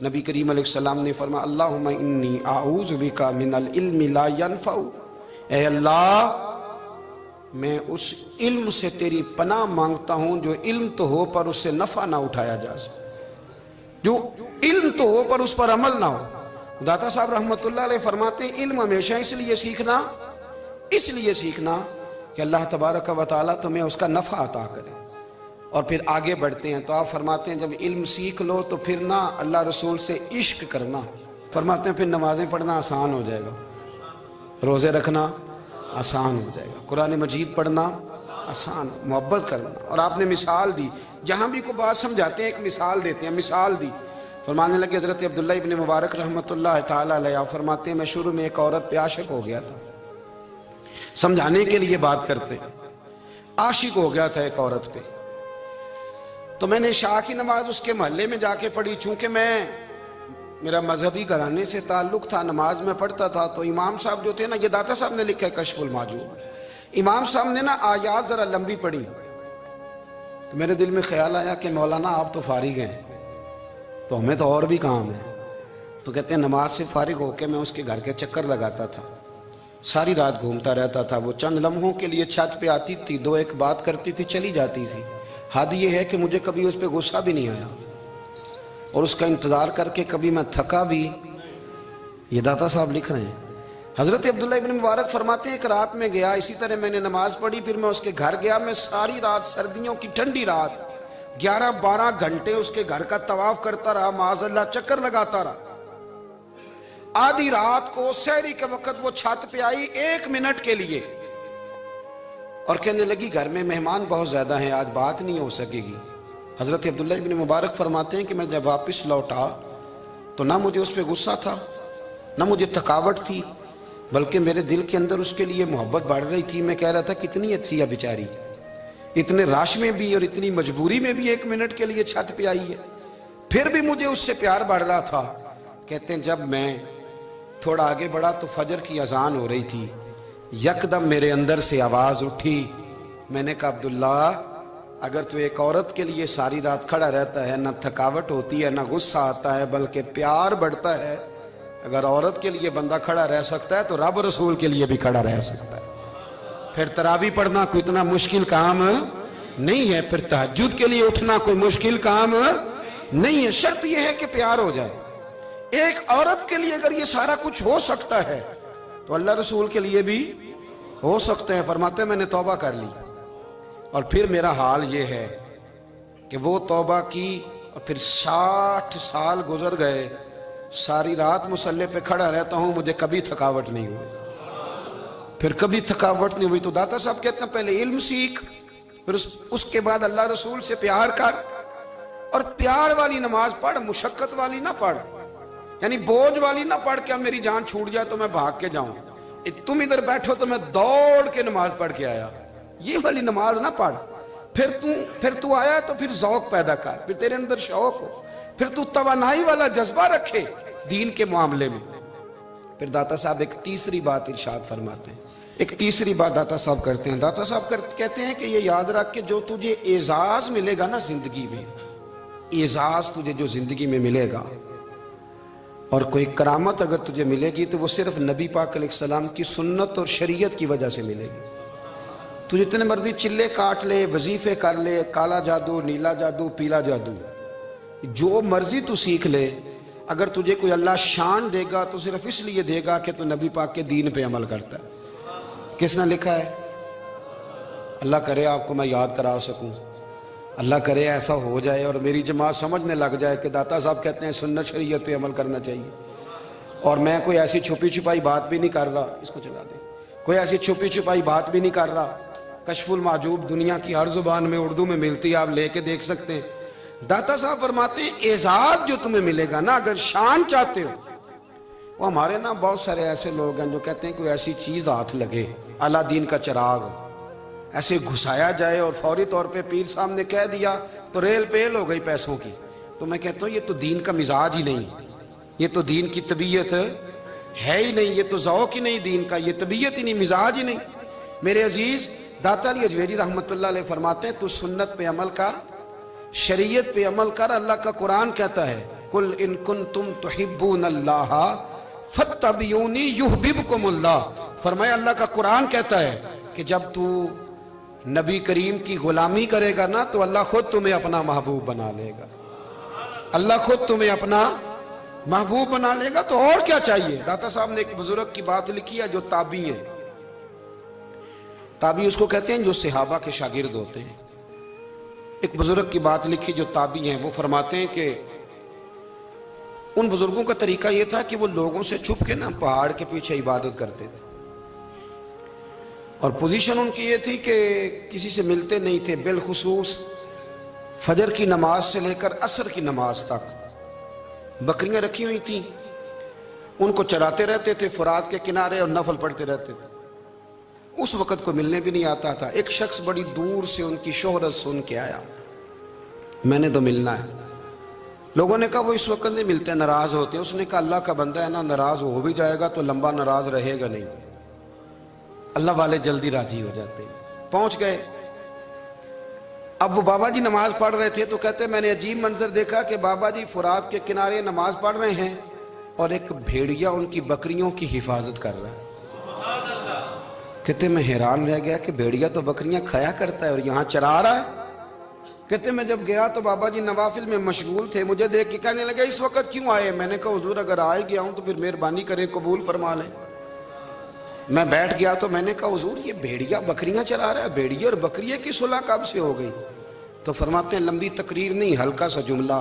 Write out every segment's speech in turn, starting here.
نبی کریم علیہ السلام نے فرمایا اللہم انی اعوذ بکا من العلم لا ینفع، اے اللہ میں اس علم سے تیری پناہ مانگتا ہوں جو علم تو ہو پر اس سے نفع نہ اٹھایا جا سکے، جو علم تو ہو پر اس پر عمل نہ ہو۔ داتا صاحب رحمت اللہ علیہ فرماتے ہیں علم ہمیشہ اس لیے سیکھنا کہ اللہ تبارک و تعالیٰ تمہیں اس کا نفع عطا کرے۔ اور پھر آگے بڑھتے ہیں تو آپ فرماتے ہیں جب علم سیکھ لو تو پھر نہ اللہ رسول سے عشق کرنا، فرماتے ہیں پھر نمازیں پڑھنا آسان ہو جائے گا، روزے رکھنا آسان ہو جائے گا، قرآن مجید پڑھنا آسان، محبت کرنا۔ اور آپ نے مثال دی، جہاں بھی کوئی بات سمجھاتے ہیں ایک مثال دیتے ہیں، مثال دی، فرمانے لگے حضرت عبداللہ ابن مبارک رحمت اللہ تعالیٰ علیہ فرماتے ہیں میں شروع میں ایک عورت پہ عاشق ہو گیا تھا، سمجھانے کے لیے بات کرتے ہیں، عاشق ہو گیا تھا ایک عورت پہ، تو میں نے عشاء کی نماز اس کے محلے میں جا کے پڑھی، چونکہ میرا مذہبی گھرانے سے تعلق تھا، نماز میں پڑھتا تھا، تو امام صاحب جو تھے نا، یہ داتا صاحب نے لکھا ہے کشف المحجوب، امام صاحب نے نا آیات ذرا لمبی پڑھی، تو میرے دل میں خیال آیا کہ مولانا آپ تو فارغ ہیں تو ہمیں تو اور بھی کام ہے، تو کہتے ہیں نماز سے فارغ ہو کے میں اس کے گھر کے چکر لگاتا تھا، ساری رات گھومتا رہتا تھا، وہ چند لمحوں کے لیے چھت پہ آتی تھی، دو ایک بات کرتی تھی، چلی جاتی تھی، حد یہ ہے کہ مجھے کبھی اس پہ غصہ بھی نہیں آیا، اور اس کا انتظار کر کے کبھی میں تھکا بھی۔ یہ داتا صاحب لکھ رہے ہیں۔ حضرت عبداللہ ابن مبارک فرماتے ہیں ایک رات میں گیا، اسی طرح میں نے نماز پڑھی، پھر میں اس کے گھر گیا، میں ساری رات، سردیوں کی ٹھنڈی رات 11-12 گھنٹے اس کے گھر کا طواف کرتا رہا، معاذ اللہ چکر لگاتا رہا۔ آدھی رات کو سحری کے وقت وہ چھت پہ آئی 1 منٹ کے لیے اور کہنے لگی گھر میں مہمان بہت زیادہ ہیں، آج بات نہیں ہو سکے گی۔ حضرت عبداللہ ابن مبارک فرماتے ہیں کہ میں جب واپس لوٹا تو نہ مجھے اس پہ غصہ تھا، نہ مجھے تھکاوٹ تھی، بلکہ میرے دل کے اندر اس کے لیے محبت بڑھ رہی تھی۔ میں کہہ رہا تھا کتنی اچھی ہے بیچاری، اتنے راش میں بھی اور اتنی مجبوری میں بھی 1 منٹ کے لیے چھت پہ آئی ہے، پھر بھی مجھے اس سے پیار بڑھ رہا تھا۔ کہتے ہیں جب میں تھوڑا آگے بڑھا تو فجر کی اذان ہو رہی تھی، یکدم میرے اندر سے آواز اٹھی، میں نے کہا عبداللہ اگر تو ایک عورت کے لیے ساری رات کھڑا رہتا ہے، نہ تھکاوٹ ہوتی ہے، نہ غصہ آتا ہے، بلکہ پیار بڑھتا ہے، اگر عورت کے لیے بندہ کھڑا رہ سکتا ہے تو رب رسول کے لیے بھی کھڑا رہ سکتا ہے۔ پھر تراویح پڑھنا کوئی اتنا مشکل کام نہیں ہے، پھر تہجد کے لیے اٹھنا کوئی مشکل کام نہیں ہے، شرط یہ ہے کہ پیار ہو جائے۔ ایک عورت کے لیے اگر یہ سارا کچھ ہو سکتا ہے تو اللہ رسول کے لیے بھی ہو سکتے ہیں۔ فرماتے ہیں میں نے توبہ کر لی، اور پھر میرا حال یہ ہے کہ وہ توبہ کی اور پھر 60 سال گزر گئے، ساری رات مصلی پہ کھڑا رہتا ہوں، مجھے کبھی تھکاوٹ نہیں ہوئی، پھر کبھی تھکاوٹ نہیں ہوئی۔ تو داتا صاحب کہتے ہیں پہلے علم سیکھ، پھر اس کے بعد اللہ رسول سے پیار کر، اور پیار والی نماز پڑھ، مشقت والی نہ پڑھ، یعنی بوجھ والی نہ پڑھ کہ اب میری جان چھوٹ جائے تو میں بھاگ کے جاؤں، تم ادھر بیٹھو تو میں دوڑ کے نماز پڑھ کے آیا، یہ والی نماز نہ پڑھ۔ پھر تو آیا تو پھر ذوق پیدا کر، پھر تیرے اندر شوق ہو، پھر تو توانائی والا جذبہ رکھے دین کے معاملے میں۔ پھر داتا صاحب ایک تیسری بات ارشاد فرماتے ہیں، ایک تیسری بات داتا صاحب کرتے ہیں۔ داتا صاحب کہتے ہیں کہ یہ یاد رکھ کہ جو تجھے اعزاز ملے گا نا زندگی میں، اعزاز تجھے جو زندگی میں ملے گا اور کوئی کرامت اگر تجھے ملے گی تو وہ صرف نبی پاک علیہ السلام کی سنت اور شریعت کی وجہ سے ملے گی۔ تو جتنے مرضی چلے کاٹ لے، وظیفے کر لے، کالا جادو، نیلا جادو، پیلا جادو، جو مرضی تو سیکھ لے، اگر تجھے کوئی اللہ شان دے گا تو صرف اس لیے دے گا کہ تو نبی پاک کے دین پہ عمل کرتا ہے۔ کس نے لکھا ہے؟ اللہ کرے آپ کو میں یاد کرا سکوں، اللہ کرے ایسا ہو جائے اور میری جماعت سمجھنے لگ جائے کہ داتا صاحب کہتے ہیں سنت شریعت پہ عمل کرنا چاہیے، اور میں کوئی ایسی چھپی چھپائی بات بھی نہیں کر رہا، اس کو چلا دیں، کوئی ایسی چھپی چھپائی بات بھی نہیں کر رہا۔ کشف المحجوب دنیا کی ہر زبان میں اردو میں ملتی ہے، آپ لے کے دیکھ سکتے ہیں۔ داتا صاحب فرماتے ہیں اعزاز جو تمہیں ملے گا نا، اگر شان چاہتے ہو، وہ ہمارے نا بہت سارے ایسے لوگ ہیں جو کہتے ہیں کوئی ایسی چیز ہاتھ لگے، اعلیٰ دین کا چراغ ایسے گھسایا جائے اور فوری طور پہ پیر صاحب نے کہہ دیا تو ریل پیل ہو گئی پیسوں کی، تو میں کہتا ہوں یہ تو دین کا مزاج ہی نہیں، یہ تو دین کی طبیعت ہے ہی نہیں، یہ تو ذوق ہی نہیں دین کا، یہ طبیعت ہی نہیں، مزاج ہی نہیں۔ میرے عزیز داتا علی اجویری رحمت اللہ علیہ فرماتے ہیں تو سنت پہ عمل کر، شریعت پہ عمل کر، اللہ کا قرآن کہتا ہے قل ان کنتم تحبون اللہ فاتبعونی یحببکم اللہ. فرمایا اللہ کا قرآن کہتا ہے کہ جب تو نبی کریم کی غلامی کرے گا نا تو اللہ خود تمہیں اپنا محبوب بنا لے گا. اللہ خود تمہیں اپنا محبوب بنا لے گا. تو اور کیا چاہیے. داتا صاحب نے ایک بزرگ کی بات لکھی ہے جو تابعی ہیں. تابعی اس کو کہتے ہیں جو صحابہ کے شاگرد ہوتے ہیں. ایک بزرگ کی بات لکھی جو تابعی ہیں. وہ فرماتے ہیں کہ ان بزرگوں کا طریقہ یہ تھا کہ وہ لوگوں سے چھپ کے نا پہاڑ کے پیچھے عبادت کرتے تھے. اور پوزیشن ان کی یہ تھی کہ کسی سے ملتے نہیں تھے. بالخصوص فجر کی نماز سے لے کر عصر کی نماز تک بکریاں رکھی ہوئی تھیں. ان کو چراتے رہتے تھے فرات کے کنارے اور نفل پڑھتے رہتے تھے. اس وقت کو ملنے بھی نہیں آتا تھا. ایک شخص بڑی دور سے ان کی شہرت سن کے آیا. میں نے تو ملنا ہے. لوگوں نے کہا وہ اس وقت نہیں ملتے, ناراض ہوتے ہیں. اس نے کہا اللہ کا بندہ ہے نا, ناراض ہو بھی جائے گا تو لمبا ناراض رہے گا نہیں. اللہ والے جلدی راضی ہو جاتے ہیں. پہنچ گئے. اب وہ بابا جی نماز پڑھ رہے تھے تو کہتے میں نے عجیب منظر دیکھا کہ بابا جی فرات کے کنارے نماز پڑھ رہے ہیں اور ایک بھیڑیا ان کی بکریوں کی حفاظت کر رہا ہے. کہتے میں حیران رہ گیا کہ بھیڑیا تو بکریاں کھایا کرتا ہے اور یہاں چرا رہا ہے. کہتے میں جب گیا تو بابا جی نوافل میں مشغول تھے. مجھے دیکھ کے کہنے لگے اس وقت کیوں آئے. میں نے کہا حضور اگر آئے گیا ہوں تو پھر مہربانی کرے قبول فرما لیں. میں بیٹھ گیا تو میں نے کہا حضور یہ بھیڑیا بکریاں چرا رہا ہے, بھیڑیا اور بکریے کی صلح کب سے ہو گئی. تو فرماتے ہیں لمبی تقریر نہیں, ہلکا سا جملہ.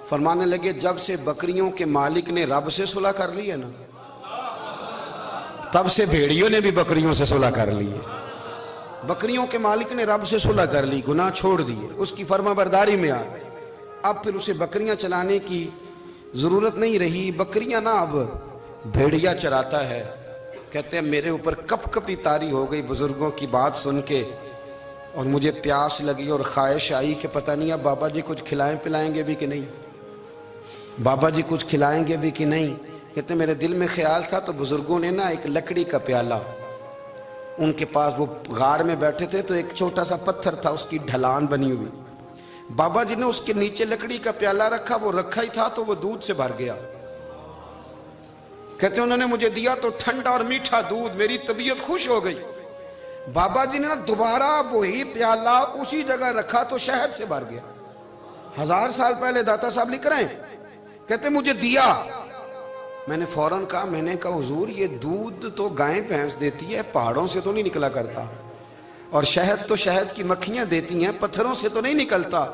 فرمانے لگے جب سے بکریوں کے مالک نے رب سے صلح کر لی ہے نا تب سے بھیڑیوں نے بھی بکریوں سے صلح کر لی ہے. بکریوں کے مالک نے رب سے صلح کر لی, گناہ چھوڑ دیے, اس کی فرما برداری میں آ گئے. اب پھر اسے بکریاں چلانے کی ضرورت نہیں رہی. بکریاں نا اب بھیڑیا چراتا ہے. کہتے ہیں میرے اوپر کپ کپی طاری ہو گئی بزرگوں کی بات سن کے, اور مجھے پیاس لگی اور خواہش آئی کہ پتہ نہیں اب بابا جی کچھ کھلائیں پلائیں گے بھی کہ نہیں, بابا جی کچھ کھلائیں گے بھی کہ نہیں. کہتے میرے دل میں خیال تھا تو بزرگوں نے نا ایک لکڑی کا پیالہ, ان کے پاس وہ غار میں بیٹھے تھے تو ایک چھوٹا سا پتھر تھا, اس کی ڈھلان بنی ہوئی. بابا جی نے اس کے نیچے لکڑی کا پیالہ رکھا, وہ رکھا ہی تھا تو وہ دودھ سے بھر گیا. کہتے انہوں نے مجھے دیا تو ٹھنڈا اور میٹھا دودھ, میری طبیعت خوش ہو گئی. بابا جی نے نا دوبارہ وہی پیالہ اسی جگہ رکھا تو شہد سے بھر گیا. 1000 سال پہلے داتا صاحب لکھ رہے ہیں. کہتے مجھے دیا. میں نے فوراً کہا, میں نے کہا حضور یہ دودھ تو گائیں بھینس دیتی ہے, پہاڑوں سے تو نہیں نکلا کرتا, اور شہد تو شہد کی مکھیاں دیتی ہیں, پتھروں سے تو نہیں نکلتا,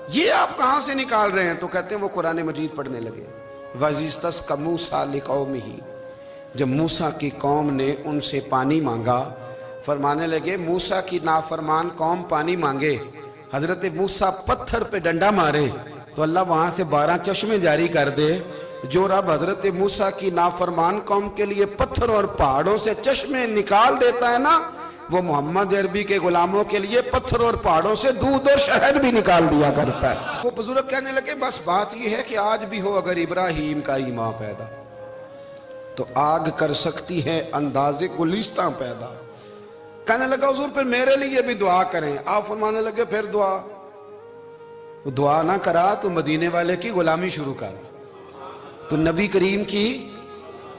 یہ آپ کہاں سے نکال رہے ہیں. تو کہتے ہیں وہ قرآن مجید پڑھنے لگے. وَإِذِ اسْتَسْقَى مُوسَىٰ لِقَوْمِهِ, جب موسیٰ کی قوم نے ان سے پانی مانگا. فرمانے لگے موسیٰ کی نافرمان قوم پانی مانگے, حضرت موسیٰ پتھر پہ ڈنڈا مارے تو اللہ وہاں سے 12 چشمے جاری کر دے. جو رب حضرت موسیٰ کی نافرمان قوم کے لیے پتھر اور پہاڑوں سے چشمے نکال دیتا ہے نا, وہ محمد عربی کے غلاموں کے لیے پتھر اور پہاڑوں سے دودھ اور شہد بھی نکال دیا کرتا ہے. وہ بزرگ کہنے لگے بس بات یہ ہے کہ آج بھی ہو اگر ابراہیم کا ہی ماں پیدا تو آگ کر سکتی ہے انداز گلستاں پیدا. کہنے لگا حضور پھر میرے لیے بھی دعا کریں. آپ فرمانے لگے پھر دعا نہ کرا تو مدینے والے کی غلامی شروع کر, تو نبی کریم کی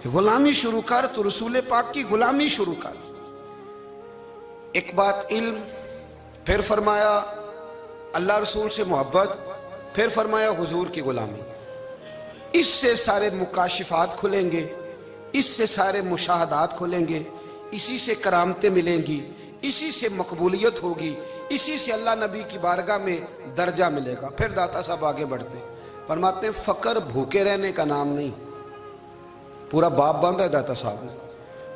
غلامی شروع کر, تو رسول پاک کی غلامی شروع کر. ایک بات علم, پھر فرمایا اللہ رسول سے محبت, پھر فرمایا حضور کی غلامی. اس سے سارے مکاشفات کھلیں گے, اس سے سارے مشاہدات کھلیں گے, اسی سے کرامتیں ملیں گی, اسی سے مقبولیت ہوگی, اسی سے اللہ نبی کی بارگاہ میں درجہ ملے گا. پھر داتا صاحب آگے بڑھتے ہیں, فرماتے ہیں فقر بھوکے رہنے کا نام نہیں. پورا باب باندھا ہے داتا صاحب نے.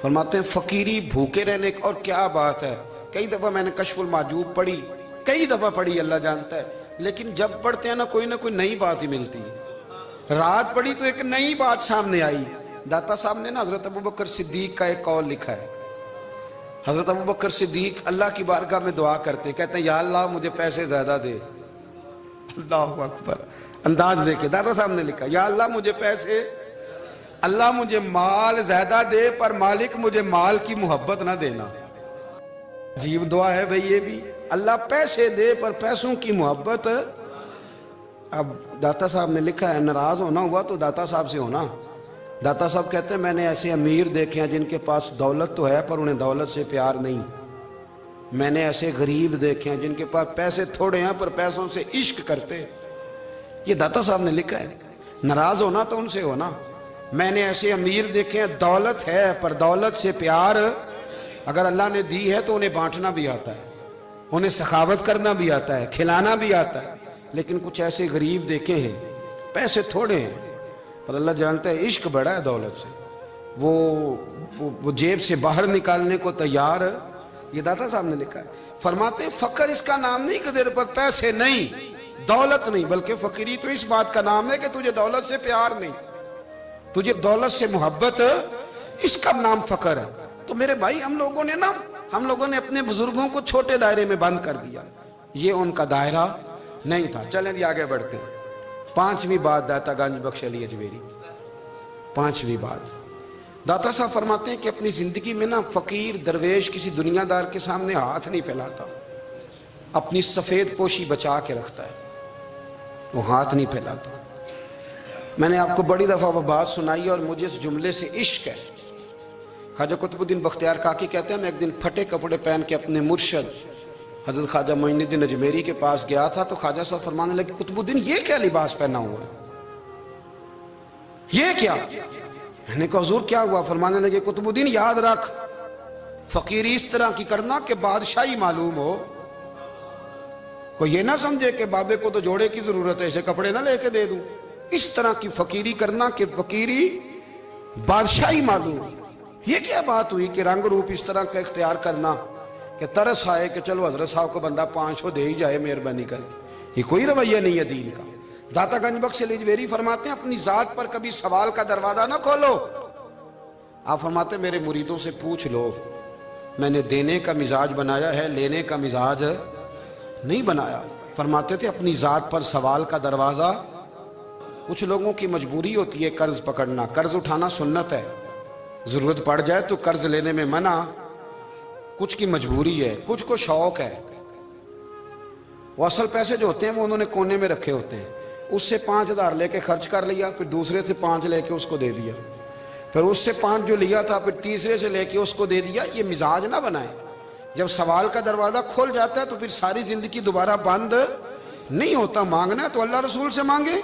فرماتے ہیں فقیری بھوکے رہنے کا, اور کیا بات ہے. کئی دفعہ میں نے کشف المحجوب پڑھی, کئی دفعہ پڑھی, اللہ جانتا ہے, لیکن جب پڑھتے ہیں نا کوئی نہ کوئی نئی بات ہی ملتی ہے. رات پڑھی تو ایک نئی بات سامنے آئی. داتا صاحب نے نا حضرت ابوبکر صدیق کا ایک قول لکھا ہے. حضرت ابوبکر صدیق اللہ کی بارگاہ میں دعا کرتے, کہتے ہیں یا اللہ مجھے پیسے زیادہ دے. اللہ اکبر, انداز دے کے داتا صاحب نے لکھا یا اللہ مجھے پیسے, اللہ مجھے مال زیادہ دے پر مالک مجھے مال کی محبت نہ دینا. عجیب دعا ہے بھئی یہ بھی, اللہ پیسے دے پر پیسوں کی محبت اب داتا صاحب نے لکھا ہے ناراض ہونا ہوا تو داتا صاحب سے ہونا. داتا صاحب کہتے ہیں میں نے ایسے امیر دیکھے ہیں جن کے پاس دولت تو ہے پر انہیں دولت سے پیار نہیں. میں نے ایسے غریب دیکھے ہیں جن کے پاس پیسے تھوڑے ہیں پر پیسوں سے عشق کرتے. یہ داتا صاحب نے لکھا ہے. ناراض ہونا تو ان سے ہونا. میں نے ایسے امیر دیکھے ہیں دولت ہے پر دولت سے پیار, اگر اللہ نے دی ہے تو انہیں بانٹنا بھی آتا ہے, انہیں سخاوت کرنا بھی آتا ہے, کھلانا بھی آتا ہے. لیکن کچھ ایسے غریب دیکھے ہیں پیسے تھوڑے ہیں پر اللہ جانتا ہے عشق بڑا ہے دولت سے, وہ جیب سے باہر نکالنے کو تیار. یہ داتا صاحب نے لکھا ہے. فرماتے ہیں فقر اس کا نام نہیں کہ تیرے پر پیسے نہیں, دولت نہیں, بلکہ فقیری تو اس بات کا نام ہے کہ تجھے دولت سے پیار نہیں, تجھے دولت سے محبت, اس کا نام فقر ہے. تو میرے بھائی ہم لوگوں نے اپنے بزرگوں کو چھوٹے دائرے میں بند کر دیا. یہ ان کا دائرہ نہیں تھا. چلیں جی آگے بڑھتے ہیں. 5ویں بات داتا گنج بخش علی اجمیری. 5ویں بات داتا صاحب فرماتے ہیں کہ اپنی زندگی میں نا فقیر درویش کسی دنیا دار کے سامنے ہاتھ نہیں پھیلاتا, اپنی سفید پوشی بچا کے رکھتا ہے, وہ ہاتھ نہیں پھیلاتا. میں نے آپ کو بڑی دفعہ وہ بات سنائی اور مجھے اس جملے سے عشق ہے. خواجہ قطب الدین بختیار کاکی کہتے ہیں میں ایک دن پھٹے کپڑے پہن کے اپنے مرشد حضرت خواجہ معین الدین اجمیری کے پاس گیا تھا, تو خواجہ صاحب فرمانے لگے قطب الدین یہ کیا لباس پہنا ہوا ہے, یہ کیا؟ میں نے کہا حضور کیا ہوا؟ فرمانے لگے قطب الدین یاد رکھ فقیری اس طرح کی کرنا کہ بادشاہی معلوم ہو. کوئی یہ نہ سمجھے کہ بابے کو تو جوڑے کی ضرورت ہے اسے کپڑے نہ لے کے دے دوں. اس طرح کی فقیری کرنا کہ فقیری بادشاہی معلوم. یہ کیا بات ہوئی کہ رنگ روپ اس طرح کا اختیار کرنا کہ ترس آئے کہ چلو حضرت صاحب کو بندہ 500 دے ہی جائے مہربانی کر کے. یہ کوئی رویہ نہیں ہے دین کا. داتا گنج بخش علی اجمیری فرماتے ہیں اپنی ذات پر کبھی سوال کا دروازہ نہ کھولو. آپ فرماتے ہیں میرے مریدوں سے پوچھ لو, میں نے دینے کا مزاج بنایا ہے, لینے کا مزاج نہیں بنایا. فرماتے تھے اپنی ذات پر سوال کا دروازہ. کچھ لوگوں کی مجبوری ہوتی ہے قرض پکڑنا, قرض اٹھانا سنت ہے, ضرورت پڑ جائے تو قرض لینے میں منع. کچھ کی مجبوری ہے, کچھ کو شوق ہے. وہ اصل پیسے جو ہوتے ہیں وہ انہوں نے کونے میں رکھے ہوتے ہیں, اس سے 5,000 لے کے خرچ کر لیا, پھر دوسرے سے 5 لے کے اس کو دے دیا, پھر اس سے 5 جو لیا تھا پھر تیسرے سے لے کے اس کو دے دیا. یہ مزاج نہ بنائیں. جب سوال کا دروازہ کھول جاتا ہے تو پھر ساری زندگی دوبارہ بند نہیں ہوتا. مانگنا ہے تو اللہ رسول سے مانگے,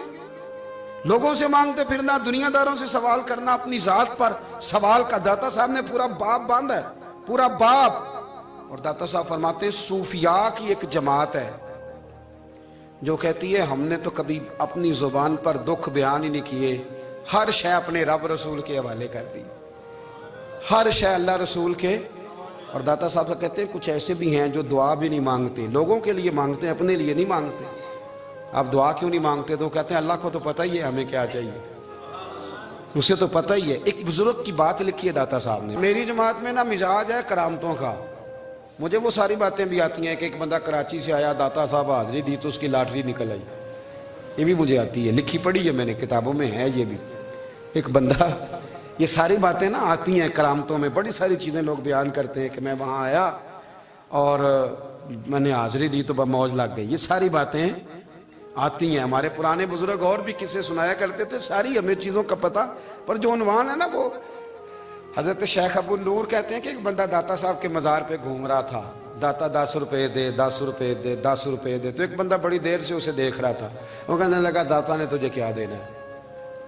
لوگوں سے مانگتے پھرنا, دنیا داروں سے سوال کرنا, اپنی ذات پر سوال کا. داتا صاحب نے پورا باب باندھا ہے, پورا باب. اور داتا صاحب فرماتے ہیں صوفیاء کی ایک جماعت ہے جو کہتی ہے ہم نے تو کبھی اپنی زبان پر دکھ بیان ہی نہیں کیے, ہر شے اپنے رب رسول کے حوالے کر دی, ہر شے اللہ رسول کے. اور داتا صاحب کہتے ہیں کچھ ایسے بھی ہیں جو دعا بھی نہیں مانگتے, لوگوں کے لیے مانگتے ہیں, اپنے لیے نہیں مانگتے. آپ دعا کیوں نہیں مانگتے؟ تو کہتے ہیں اللہ کو تو پتہ ہی ہے ہمیں کیا چاہیے, اسے تو پتہ ہی ہے. ایک بزرگ کی بات لکھی ہے داتا صاحب نے, میری جماعت میں نا مزاج ہے کرامتوں کا. مجھے وہ ساری باتیں بھی آتی ہیں کہ ایک بندہ کراچی سے آیا, داتا صاحب حاضری دی تو اس کی لاٹری نکل آئی. یہ بھی مجھے آتی ہے, لکھی پڑھی ہے میں نے, کتابوں میں ہے یہ بھی. ایک بندہ, یہ ساری باتیں نا آتی ہیں کرامتوں میں, بڑی ساری چیزیں لوگ بیان کرتے ہیں کہ میں وہاں آیا اور میں نے حاضری دی تو موج لگ گئی. یہ ساری باتیں آتی ہیں. ہمارے پرانے بزرگ اور بھی قصے سنایا کرتے تھے, ساری ہمیں چیزوں کا پتہ. پر جو عنوان ہے نا وہ حضرت شیخ ابو نور کہتے ہیں کہ ایک بندہ داتا صاحب کے مزار پہ گھوم رہا تھا, داتا 10 روپے دے, 10 روپے دے, 10 روپے دے. تو ایک بندہ بڑی دیر سے اسے دیکھ رہا تھا, وہ کہنے لگا داتا نے تجھے کیا دینا ہے,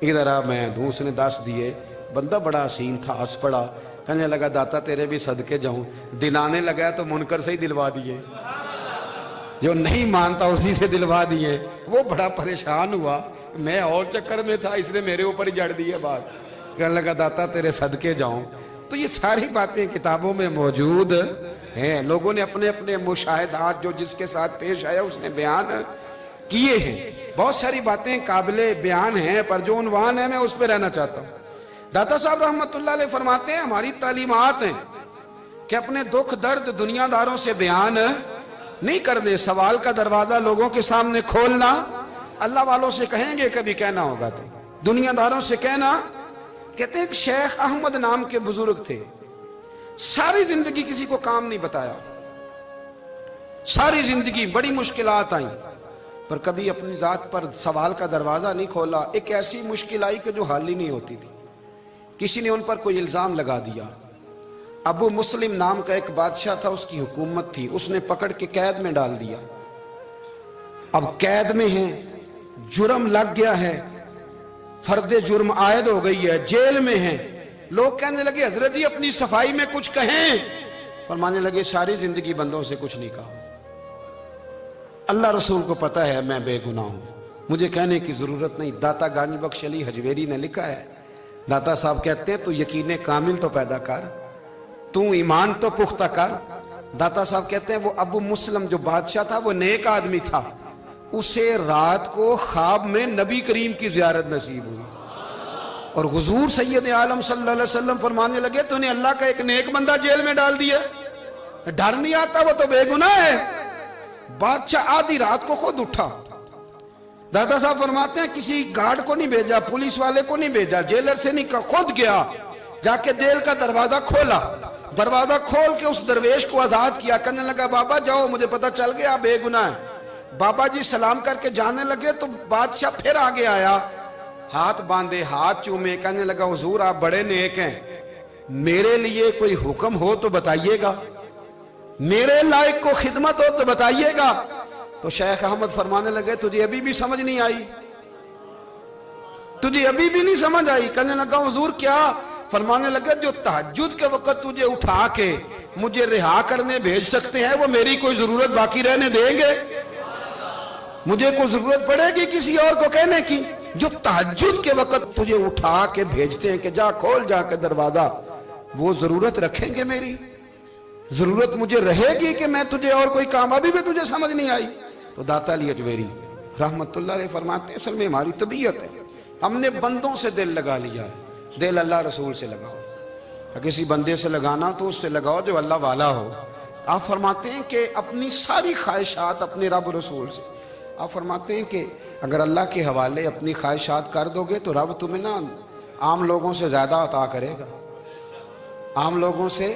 ادھر آ میں دوں. اس نے 10 دیے. بندہ بڑا حسین تھا, ہنس پڑا, کہنے لگا داتا تیرے بھی صدقے جاؤں. دلانے لگا تو منکر سے ہی دلوا دیے, جو نہیں مانتا اسی سے دلوا دیے. وہ بڑا پریشان ہوا, میں اور چکر میں تھا, اس نے میرے اوپر ہی جڑ دی ہے بات. کہنے لگا داتا تیرے صدقے جاؤں. تو یہ ساری باتیں کتابوں میں موجود ہیں, لوگوں نے اپنے اپنے مشاہدات جو جس کے ساتھ پیش آیا اس نے بیان کیے ہیں. بہت ساری باتیں قابل بیان ہیں, پر جو عنوان ہے میں اس پہ رہنا چاہتا ہوں. داتا صاحب رحمت اللہ علیہ فرماتے ہیں ہماری تعلیمات ہیں کہ اپنے دکھ درد دنیا داروں سے بیان نہیں کرنے, سوال کا دروازہ لوگوں کے سامنے کھولنا. اللہ والوں سے کہیں گے کبھی کہنا ہوگا تو دنیا داروں سے کہنا. کہتے ہیں کہ شیخ احمد نام کے بزرگ تھے, ساری زندگی کسی کو کام نہیں بتایا, ساری زندگی بڑی مشکلات آئیں, پر کبھی اپنی ذات پر سوال کا دروازہ نہیں کھولا. ایک ایسی مشکل آئی کہ جو حل ہی نہیں ہوتی تھی. کسی نے ان پر کوئی الزام لگا دیا. ابو مسلم نام کا ایک بادشاہ تھا, اس کی حکومت تھی, اس نے پکڑ کے قید میں ڈال دیا. اب قید میں ہیں, جرم لگ گیا ہے, فرد جرم عائد ہو گئی ہے, جیل میں ہیں. لوگ کہنے لگے حضرت جی اپنی صفائی میں کچھ کہیں. فرمانے لگے ساری زندگی بندوں سے کچھ نہیں کہا, اللہ رسول کو پتا ہے میں بے گناہ ہوں, مجھے کہنے کی ضرورت نہیں. داتا گانی بخش علی حجویری نے لکھا ہے, داتا صاحب کہتے ہیں تو یقین کامل تو پیدا کر, تو ایمان تو پختہ کر. داتا صاحب کہتے ہیں وہ ابو مسلم جو بادشاہ تھا وہ نیک آدمی تھا, اسے رات کو خواب میں نبی کریم کی زیارت نصیب ہوئی, اور حضور سید عالم صلی اللہ علیہ وسلم فرمانے لگے تو نے اللہ کا ایک نیک بندہ جیل میں ڈال دیا, ڈر نہیں آتا, وہ تو بے گناہ ہے. بادشاہ آدھی رات کو خود اٹھا. دادا صاحب فرماتے ہیں کسی گارڈ کو نہیں بھیجا, پولیس والے کو نہیں بھیجا, جیلر سے نہیں کہا, خود گیا, جا کے جیل کا دروازہ کھولا. دروازہ کھول کے اس درویش کو آزاد کیا. کہنے لگا بابا جاؤ, مجھے پتا چل گیا بے گناہ ہے. بابا جی سلام کر کے جانے لگے تو بادشاہ پھر آگے آیا, ہاتھ باندھے, ہاتھ چومے. کہنے لگا حضور آپ بڑے نیک ہیں, میرے لیے کوئی حکم ہو تو بتائیے گا, میرے لائق کو خدمت ہو تو بتائیے گا. تو شیخ احمد فرمانے لگے تجھے ابھی بھی سمجھ نہیں آئی, تجھے ابھی بھی نہیں سمجھ آئی. کہنے لگا حضور کیا؟ فرمانے لگے جو تہجد کے وقت تجھے اٹھا کے مجھے رہا کرنے بھیج سکتے ہیں وہ میری کوئی ضرورت باقی رہنے دیں گے؟ مجھے کوئی ضرورت پڑے گی کسی اور کو کہنے کی؟ جو تہجد کے وقت تجھے اٹھا کے بھیجتے ہیں کہ جا کھول جا کے دروازہ, وہ ضرورت رکھیں گے میری؟ ضرورت مجھے رہے گی کہ میں تجھے اور کوئی کام؟ ابھی بھی تجھے سمجھ نہیں آئی. تو داتا علی حجویری رحمت اللہ علیہ فرماتے ہیں اصل میں ہماری طبیعت ہے, ہم نے بندوں سے دل لگا لیا ہے. دل اللہ رسول سے لگاؤ, کسی بندے سے لگانا تو اس سے لگاؤ جو اللہ والا ہو. آپ فرماتے ہیں کہ اپنی ساری خواہشات اپنے رب رسول سے, آپ فرماتے ہیں کہ اگر اللہ کے حوالے اپنی خواہشات کر دو گے تو رب تمہیں نا عام لوگوں سے زیادہ عطا کرے گا, عام لوگوں سے.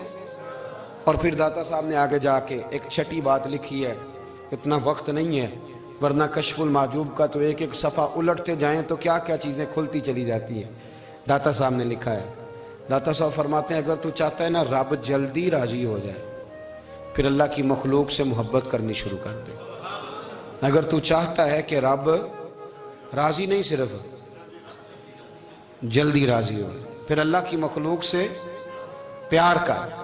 اور پھر داتا صاحب نے آگے جا کے ایک چھٹی بات لکھی ہے, اتنا وقت نہیں ہے ورنہ کشف المحجوب کا تو ایک ایک صفحہ الٹتے جائیں تو کیا کیا چیزیں کھلتی چلی جاتی ہیں. داتا صاحب نے لکھا ہے, داتا صاحب فرماتے ہیں اگر تو چاہتا ہے نا رب جلدی راضی ہو جائے پھر اللہ کی مخلوق سے محبت کرنی شروع کر دے. اگر تو چاہتا ہے کہ رب راضی نہیں صرف جلدی راضی ہو, پھر اللہ کی مخلوق سے پیار کر.